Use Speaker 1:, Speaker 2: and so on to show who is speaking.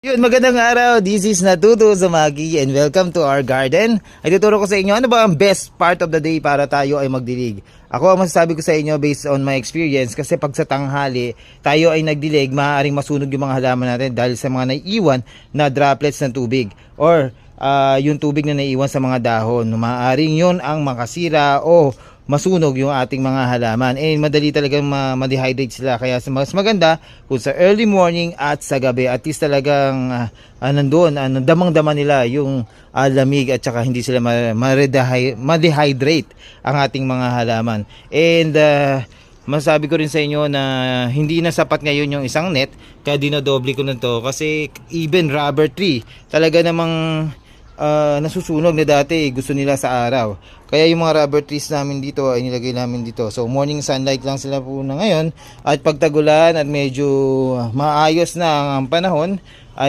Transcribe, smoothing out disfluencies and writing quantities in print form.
Speaker 1: Yun, magandang araw. This is Natuto Zamagi and welcome to our garden. Ay tuturo ko sa inyo ano ba ang best part of the day para tayo ay magdilig. Ako ang masasabi ko sa inyo based on my experience kasi pag sa tanghali tayo ay nagdilig, maaaring masunog yung mga halaman natin dahil sa mga naiiwan na droplets ng tubig or yung tubig na naiiwan sa mga dahon. Maaaring yun ang makasira o masunog yung ating mga halaman and madali talagang ma-dehydrate sila, kaya mas maganda kung sa early morning at sa gabi at least talagang nandoon damang-dama nila yung lamig at saka hindi sila ma-dehydrate ang ating mga halaman. And masabi ko rin sa inyo na hindi na sapat ngayon yung isang net, kaya dinodoble ko na to kasi even rubber tree talaga namang nasusunog na dati, gusto nila sa araw. Kaya yung mga rubber trees namin dito ay nilagay namin dito. So morning sunlight lang sila po na ngayon. At pagtagulan at medyo maayos na ang panahon,